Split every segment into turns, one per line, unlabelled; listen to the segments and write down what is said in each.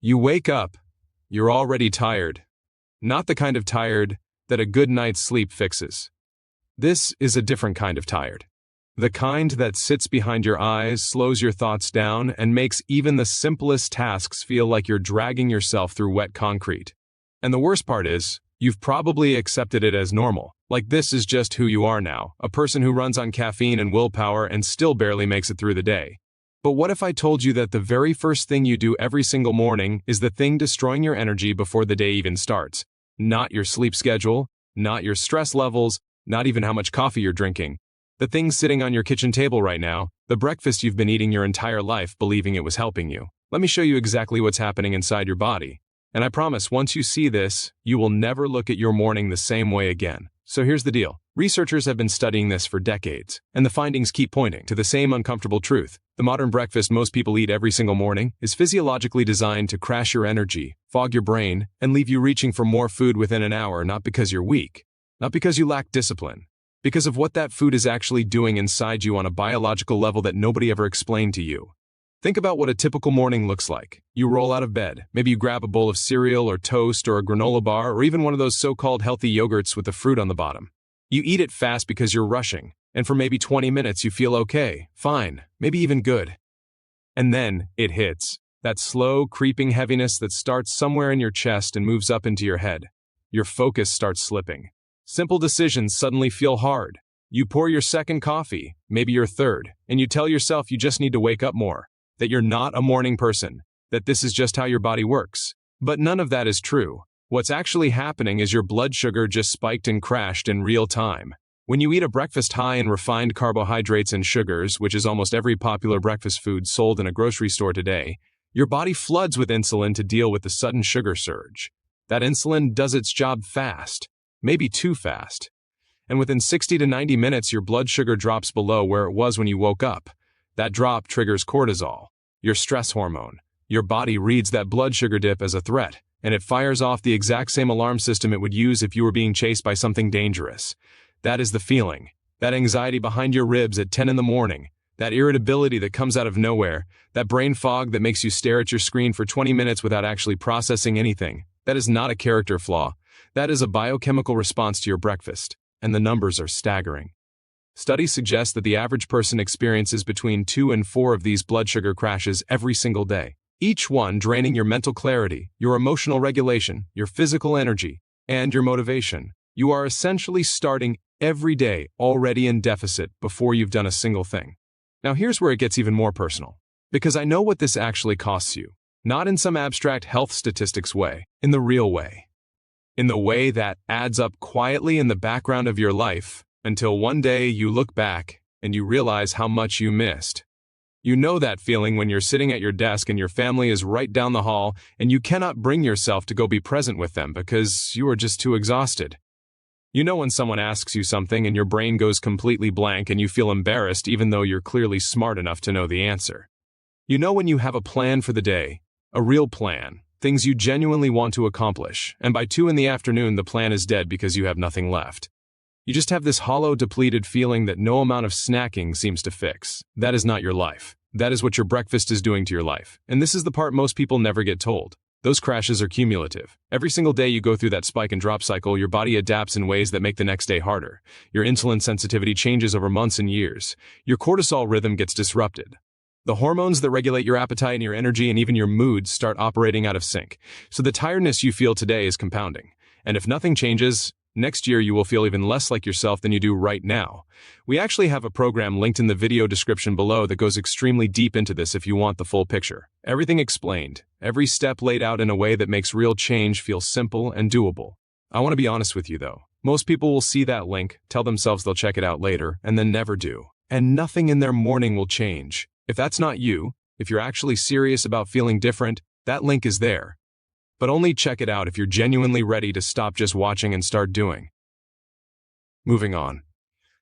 You wake up, you're already tired. Not the kind of tired that a good night's sleep fixes. This is a different kind of tired. The kind that sits behind your eyes, slows your thoughts down, and makes even the simplest tasks feel like you're dragging yourself through wet concrete. And the worst part is, you've probably accepted it as normal. Like this is just who you are now, a person who runs on caffeine and willpower and still barely makes it through the day. But what if I told you that the very first thing you do every single morning is the thing destroying your energy before the day even starts? Not your sleep schedule, not your stress levels, not even how much coffee you're drinking. The thing sitting on your kitchen table right now, the breakfast you've been eating your entire life believing it was helping you. Let me show you exactly what's happening inside your body. And I promise once you see this, you will never look at your morning the same way again. So here's the deal. Researchers have been studying this for decades, and the findings keep pointing to the same uncomfortable truth. The modern breakfast most people eat every single morning is physiologically designed to crash your energy, fog your brain, and leave you reaching for more food within an hour, not because you're weak, not because you lack discipline, because of what that food is actually doing inside you on a biological level that nobody ever explained to you. Think about what a typical morning looks like. You roll out of bed. Maybe you grab a bowl of cereal or toast or a granola bar or even one of those so-called healthy yogurts with the fruit on the bottom. You eat it fast because you're rushing, and for maybe 20 minutes you feel okay, fine, maybe even good. And then it hits. That slow, creeping heaviness that starts somewhere in your chest and moves up into your head. Your focus starts slipping. Simple decisions suddenly feel hard. You pour your second coffee, maybe your third, and you tell yourself you just need to wake up more. That you're not a morning person, that this is just how your body works. But none of that is true. What's actually happening is your blood sugar just spiked and crashed in real time. When you eat a breakfast high in refined carbohydrates and sugars, which is almost every popular breakfast food sold in a grocery store today, your body floods with insulin to deal with the sudden sugar surge. That insulin does its job fast, maybe too fast. And within 60 to 90 minutes, your blood sugar drops below where it was when you woke up. That drop triggers cortisol, your stress hormone. Your body reads that blood sugar dip as a threat, and it fires off the exact same alarm system it would use if you were being chased by something dangerous. That is the feeling, that anxiety behind your ribs at 10 in the morning, that irritability that comes out of nowhere, that brain fog that makes you stare at your screen for 20 minutes without actually processing anything. That is not a character flaw. That is a biochemical response to your breakfast, and the numbers are staggering. Studies suggest that the average person experiences between 2 and 4 of these blood sugar crashes every single day, each one draining your mental clarity, your emotional regulation, your physical energy, and your motivation. You are essentially starting every day already in deficit before you've done a single thing. Now here's where it gets even more personal, because I know what this actually costs you, not in some abstract health statistics way, in the real way. In the way that adds up quietly in the background of your life, until one day you look back and you realize how much you missed. You know that feeling when you're sitting at your desk and your family is right down the hall and you cannot bring yourself to go be present with them because you are just too exhausted. You know when someone asks you something and your brain goes completely blank and you feel embarrassed even though you're clearly smart enough to know the answer. You know when you have a plan for the day, a real plan, things you genuinely want to accomplish, and by 2 in the afternoon the plan is dead because you have nothing left. You just have this hollow, depleted feeling that no amount of snacking seems to fix. That is not your life. That is what your breakfast is doing to your life. And this is the part most people never get told. Those crashes are cumulative. Every single day you go through that spike and drop cycle, your body adapts in ways that make the next day harder. Your insulin sensitivity changes over months and years. Your cortisol rhythm gets disrupted. The hormones that regulate your appetite and your energy and even your moods start operating out of sync. So the tiredness you feel today is compounding. And if nothing changes, next year you will feel even less like yourself than you do right now. We actually have a program linked in the video description below that goes extremely deep into this if you want the full picture. Everything explained, every step laid out in a way that makes real change feel simple and doable. I want to be honest with you though. Most people will see that link, tell themselves they'll check it out later, and then never do. And nothing in their morning will change. If that's not you, if you're actually serious about feeling different, that link is there. But only check it out if you're genuinely ready to stop just watching and start doing. Moving on.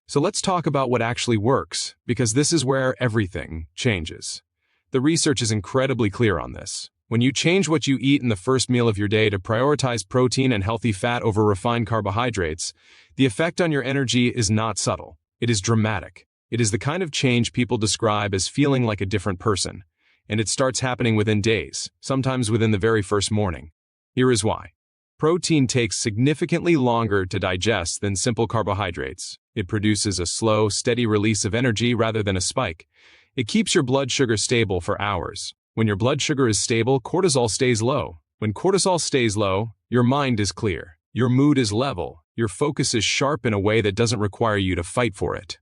So let's talk about what actually works, because this is where everything changes. The research is incredibly clear on this. When you change what you eat in the first meal of your day to prioritize protein and healthy fat over refined carbohydrates, the effect on your energy is not subtle. It is dramatic. It is the kind of change people describe as feeling like a different person. and it starts happening within days, sometimes within the very first morning. Here is why. Protein takes significantly longer to digest than simple carbohydrates. It produces a slow, steady release of energy rather than a spike. It keeps your blood sugar stable for hours. When your blood sugar is stable, cortisol stays low. When cortisol stays low, your mind is clear. Your mood is level. Your focus is sharp in a way that doesn't require you to fight for it.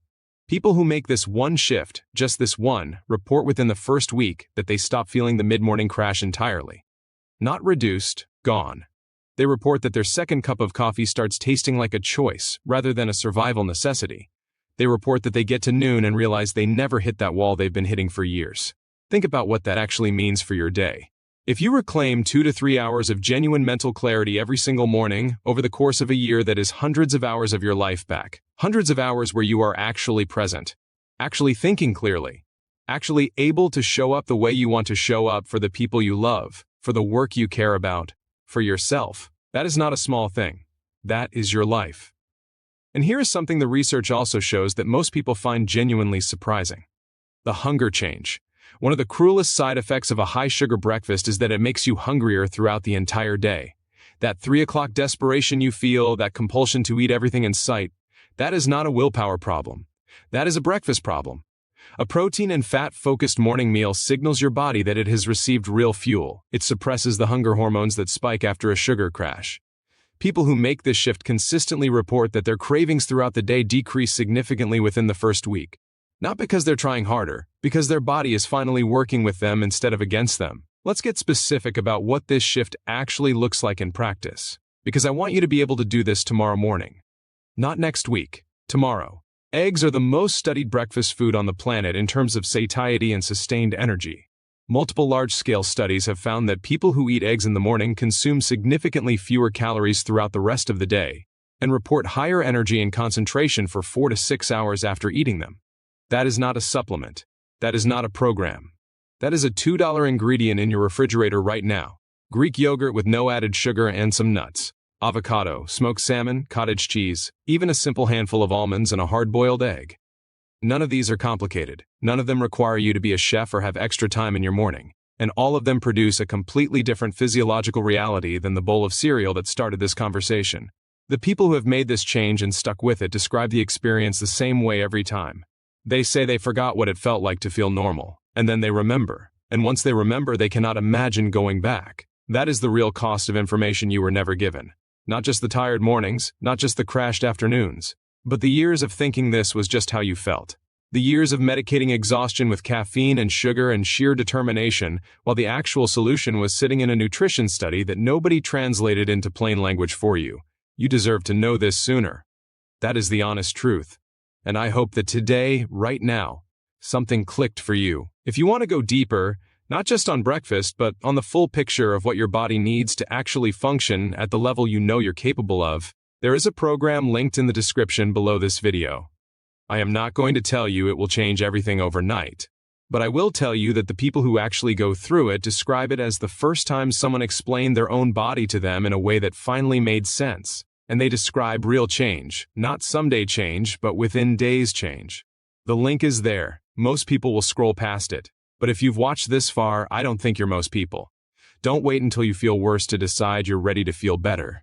People who make this one shift, just this one, report within the first week that they stop feeling the mid-morning crash entirely. Not reduced, gone. They report that their second cup of coffee starts tasting like a choice rather than a survival necessity. They report that they get to noon and realize they never hit that wall they've been hitting for years. Think about what that actually means for your day. If you reclaim 2 to 3 hours of genuine mental clarity every single morning over the course of a year, that is hundreds of hours of your life back. Hundreds of hours where you are actually present, actually thinking clearly, actually able to show up the way you want to show up for the people you love, for the work you care about, for yourself. That is not a small thing. That is your life. And here is something the research also shows that most people find genuinely surprising. The hunger change. One of the cruelest side effects of a high-sugar breakfast is that it makes you hungrier throughout the entire day. That 3 o'clock desperation you feel, that compulsion to eat everything in sight, that is not a willpower problem. That is a breakfast problem. A protein and fat-focused morning meal signals your body that it has received real fuel. It suppresses the hunger hormones that spike after a sugar crash. People who make this shift consistently report that their cravings throughout the day decrease significantly within the first week. Not because they're trying harder, because their body is finally working with them instead of against them. Let's get specific about what this shift actually looks like in practice, because I want you to be able to do this tomorrow morning. Not next week, tomorrow. Eggs are the most studied breakfast food on the planet in terms of satiety and sustained energy. Multiple large-scale studies have found that people who eat eggs in the morning consume significantly fewer calories throughout the rest of the day and report higher energy and concentration for 4 to 6 hours after eating them. That is not a supplement. That is not a program. That is a $2 ingredient in your refrigerator right now. Greek yogurt with no added sugar and some nuts. Avocado, smoked salmon, cottage cheese, even a simple handful of almonds and a hard-boiled egg. None of these are complicated. None of them require you to be a chef or have extra time in your morning. And all of them produce a completely different physiological reality than the bowl of cereal that started this conversation. The people who have made this change and stuck with it describe the experience the same way every time. They say they forgot what it felt like to feel normal, and then they remember. And once they remember, they cannot imagine going back. That is the real cost of information you were never given. Not just the tired mornings, not just the crashed afternoons, but the years of thinking this was just how you felt. The years of medicating exhaustion with caffeine and sugar and sheer determination, while the actual solution was sitting in a nutrition study that nobody translated into plain language for you. You deserve to know this sooner. That is the honest truth. And I hope that today, right now, something clicked for you. If you want to go deeper, not just on breakfast, but on the full picture of what your body needs to actually function at the level you know you're capable of, there is a program linked in the description below this video. I am not going to tell you it will change everything overnight, but I will tell you that the people who actually go through it describe it as the first time someone explained their own body to them in a way that finally made sense. And they describe real change, not someday change, but within days change. The link is there. Most people will scroll past it. But if you've watched this far, I don't think you're most people. Don't wait until you feel worse to decide you're ready to feel better.